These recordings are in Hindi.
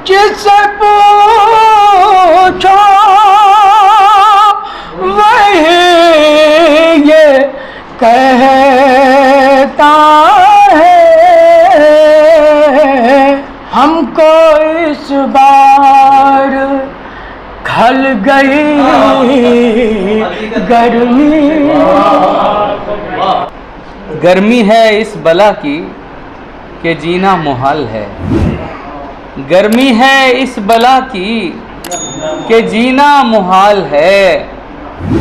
जिससे पूछो वही ये कहता है, हमको इस बार खल गई गर्मी। गर्मी है इस बला की कि जीना मुहाल है। गर्मी है इस बला की कि जीना मुहाल है।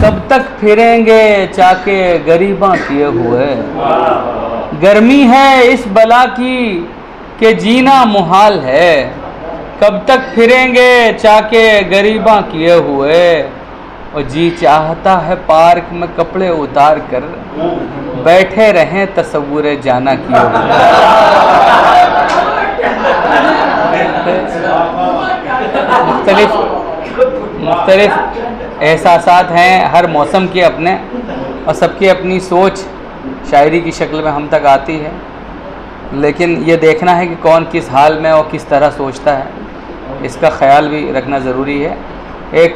कब तक फिरेंगे चाके गरीबां किए हुए। गर्मी है इस बला की कि जीना मुहाल है। कब तक फिरेंगे चाके गरीबां किए हुए। और जी चाहता है पार्क में कपड़े उतार कर बैठे रहें तसव्वुरे जाना किए हुए। मुख्तलिफ एहसासात हैं हर मौसम के अपने, और सबकी अपनी सोच शायरी की शक्ल में हम तक आती है। लेकिन ये देखना है कि कौन किस हाल में और किस तरह सोचता है, इसका ख्याल भी रखना ज़रूरी है। एक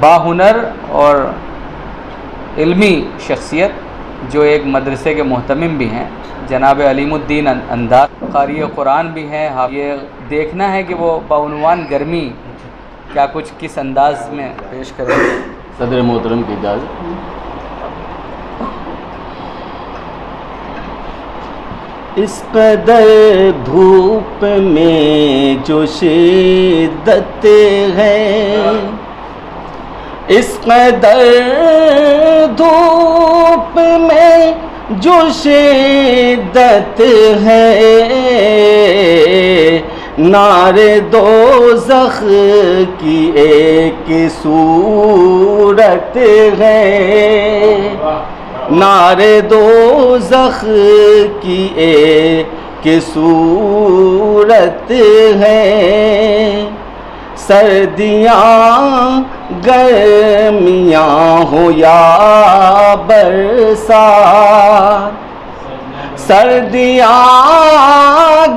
बाहुनर और इल्मी शख्सियत जो एक मदरसे के मोहतमिम भी हैं, जनाब अलीमुद्दीन अंदाज, क़ारी कुरान भी हैं। ये देखना है कि वो बाउनवान गर्मी क्या कुछ किस अंदाज में पेश करेंगे। सदर मोहतरम की इजाज़त। इस कदर धूप में जो शिद्दत है, इस कदर धूप में जो शिद्दत है, नारे दोज़ख की एक सूरत है। नारे दोज़ख की एक सूरत है। सर्दियाँ गर्मियाँ हो या बरसात, सर्दियाँ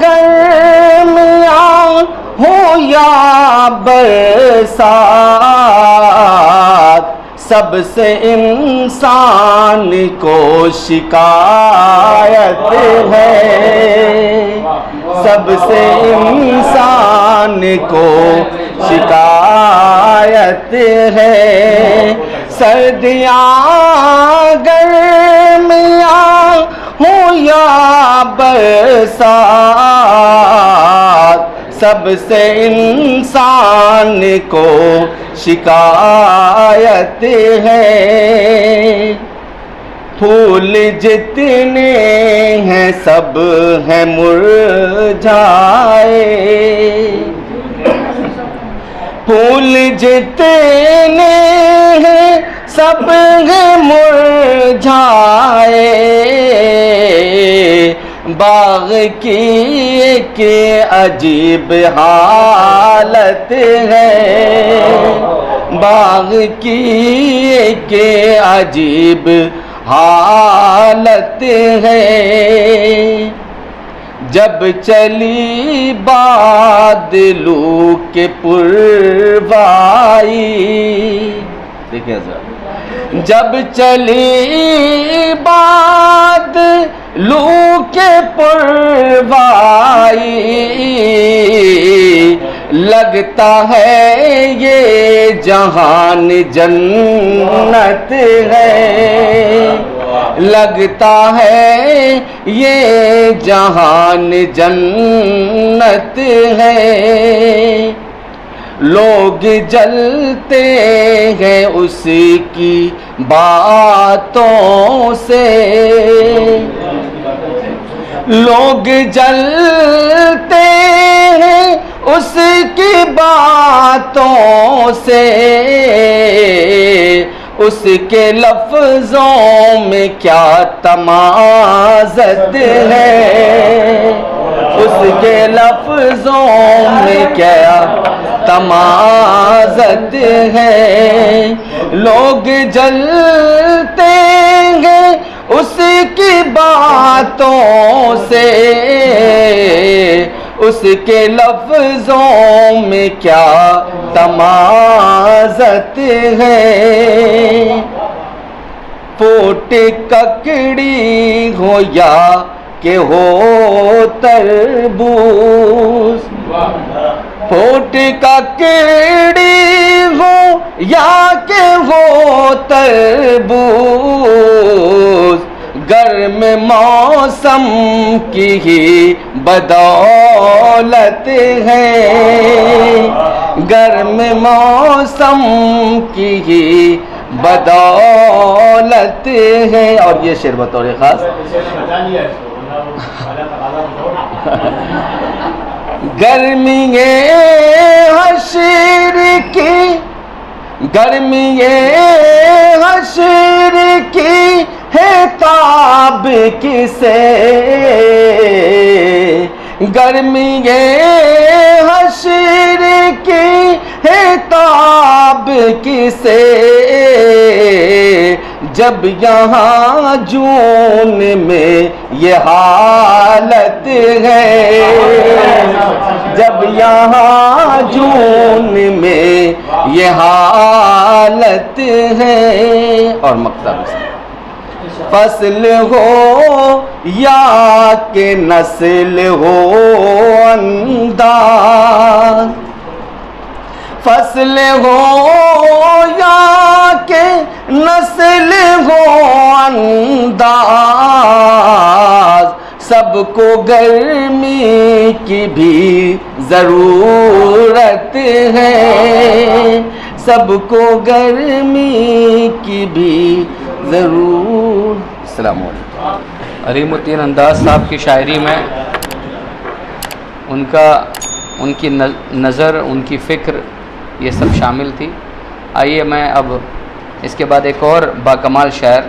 गर्मियाँ हो या बरसात, सबसे इंसान को शिकायत है। सबसे इंसान को शिकायत है। सर्दियाँ गर्मियाँ हो या बरसात, सबसे इंसान को शिकायत है। फूल जितने हैं सब हैं मुरझाए, फूल जितने हैं सब हैं मुरझाए। बाग की एक अजीब हालत है, बाग की एक अजीब हालत है। जब चली बादलों के पुरवाई, देखिए जरा, जब चली बादलों के पुरवाई, लगता है ये जहान जन्नत है। लगता है ये जहान जन्नत है। लोग जलते हैं उसकी बातों से, लोग जलते हैं उसकी बातों से। उसके लफ्ज़ों में क्या तमाज़त है, उसके लफ्ज़ों में क्या तमाज़त है। लोग जलते हैं उसकी बातों से, उसके लफ्जों में क्या तमाज़त है। फूट ककड़ी हो या के हो तरबूज, फूट ककड़ी हो या के हो तरबूज, गर्म मौसम की ही बदौलत है, गर्म मौसम की ही बदौलत है। और ये शेर बतौर खास गर्मी हशर की, गर्मी हशर की है ताब किसे, गर्मी हशर की है ताब किसे, जब यहाँ जून में ये हालत है, जब यहाँ जून में ये हालत है। और मकसद फसल हो या के नस्ल हो अंदाज, फसल हो या के नस्ल हो अंदाज, सबको गर्मी की भी ज़रूरत है, सबको गर्मी की भी ज़रूर। अस्सलाम वालेकुम। अलीमुद्दीन अंदाज साहब की शायरी में उनकी नज़र, उनकी फ़िक्र, ये सब शामिल थी। आइए मैं अब इसके बाद एक और बाकमाल शायर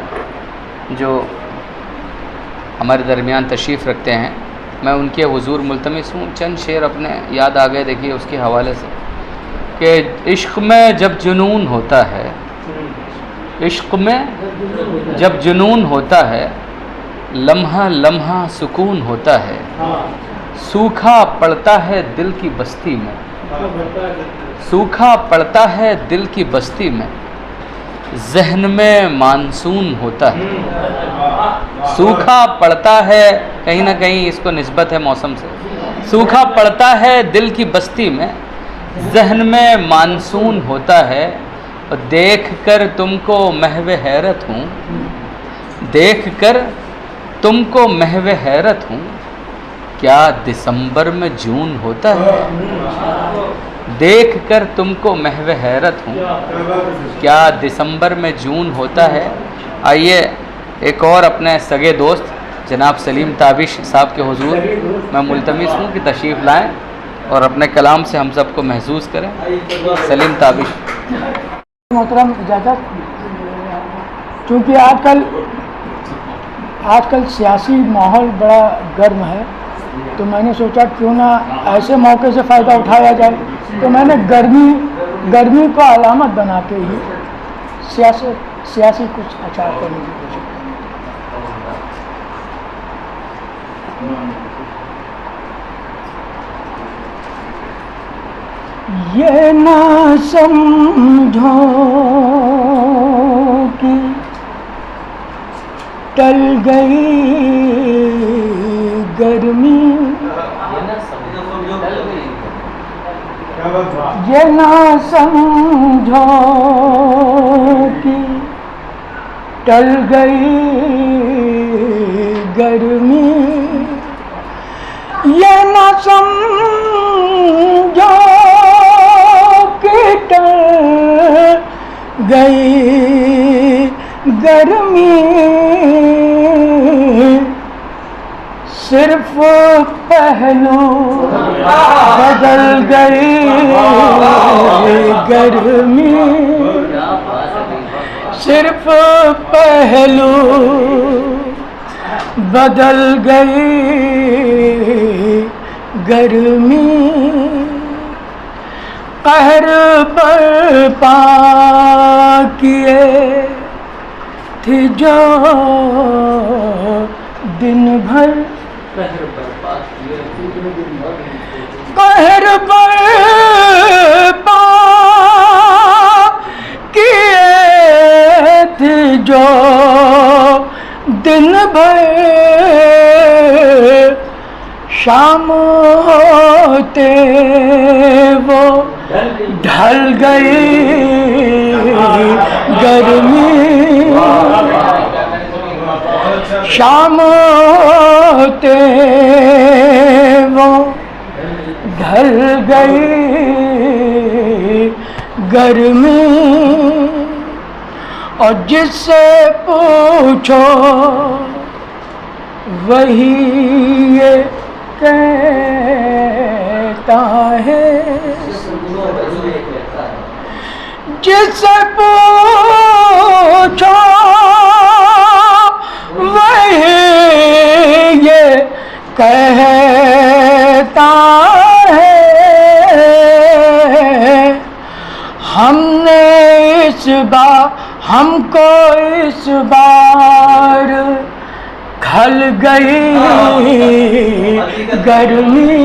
जो हमारे दरमियान तशरीफ़ रखते हैं, मैं उनके हुजूर मुल्तमिस हूँ। चंद शेर अपने याद आ गए, देखिए उसके हवाले से कि इश्क़ में जब जुनून होता है, इश्क़ में जब जुनून होता है, लम्हा लम्हा सुकून होता है, सूखा पड़ता है दिल की बस्ती में, सूखा पड़ता है दिल की बस्ती में, जहन में मानसून होता है। सूखा पड़ता है, कहीं ना कहीं इसको निस्बत है मौसम से। सूखा पड़ता है दिल की बस्ती में, जहन में मानसून होता है। और देख कर तुमको महवे हैरत हूँ, देख कर तुमको महवे हैरत हूँ, क्या दिसंबर में जून होता है। देख कर तुमको महवे हैरत हूँ, क्या दिसंबर में जून होता है। आइए एक और अपने सगे दोस्त जनाब सलीम ताबिश साहब के हुजूर मैं मुल्तमिस हूँ कि तशरीफ़ लाएँ और अपने कलाम से हम सबको महसूस करें। सलीम ताबिश। मोहतरम इजाज़त, चूँकि आजकल सियासी माहौल बड़ा गर्म है, तो मैंने सोचा क्यों ना ऐसे मौके से फ़ायदा उठाया जाए। तो मैंने गर्मी को अलामत बना के ही सियासी कुछ अचार करने की कोशिश की। ये ना समझो कि टल गई गर्मी, ये ना समझो कि टल गई गर्मी, ये ना समझो कि टल गई गर्मी, सिर्फ पहलू बदल गई गर्मी, सिर्फ पहलू बदल गई गर्मी, कहर बर्पा किए थी जो दिन भर, शहर पर किए थे जो दिन भर, शाम होते वो ढल गई गर्मी, शाम होते वो ढल गई गर्मी। और जिससे पूछो वही ये कहता है, जिससे पूछो वही ये कहता है। हमने इस बार, हमको इस बार खल गई गर्मी,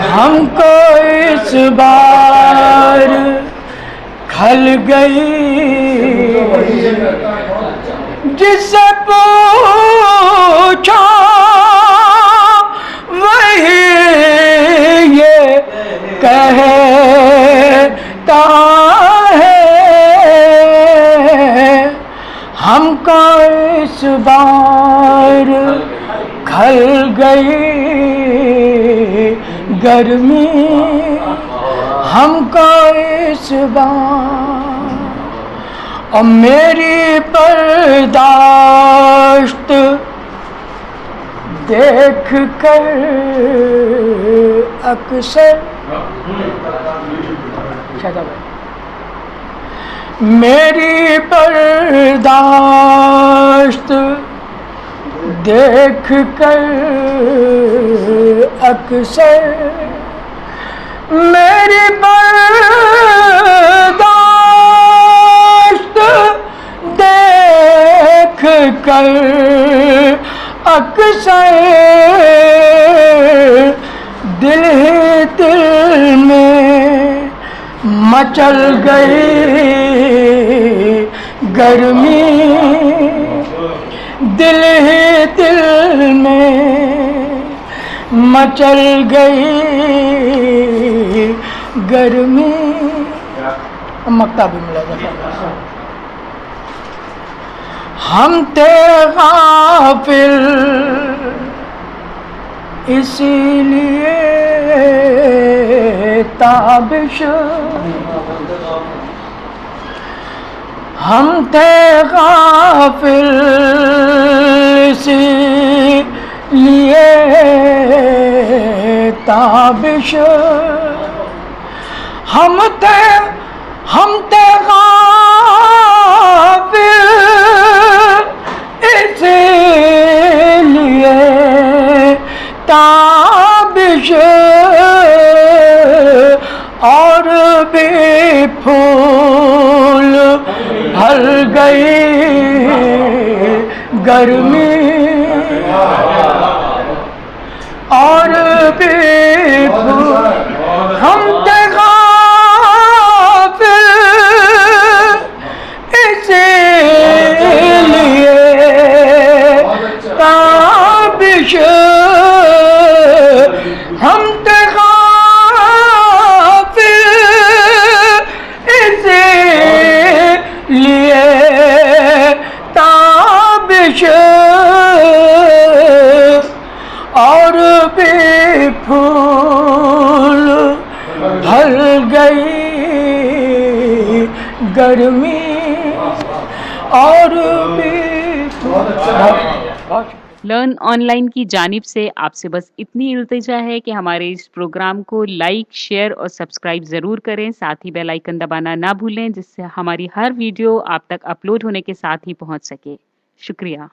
हमको इस बार खल गई। जिससे पूछो वही ये कहता है। हमको इस बार खल गई गर्मी, हमको इस बार। और मेरी बर्दाश्त देख कर अक्सर, मेरी बर्दाश्त देख कर अक्सर, मेरी बर्दाश्त देख कर अक्सर, दिल ही दिल में मचल गई गर्मी, दिल ही दिल में मचल गई गर्मी। मक्ता भी मिला था। हम थे गाफिल इसीलिए ताबिश, हम थे गाफिल इसीलिए ताबिश, हम थे गाफिल इसीलिए ताबिश, और भी फूल भर गई गर्मी, और भी फूल। हम थे गाफिल इसीलिए ताबिश, हम थे गाफिल इसीलिए ताबिश, और भी फूल भर गई गर्मी, और भी फूल। लर्न ऑनलाइन की जानिब से आपसे बस इतनी इल्तिजा है कि हमारे इस प्रोग्राम को लाइक, शेयर और सब्सक्राइब ज़रूर करें। साथ ही बेल आइकन दबाना ना भूलें, जिससे हमारी हर वीडियो आप तक अपलोड होने के साथ ही पहुंच सके। शुक्रिया।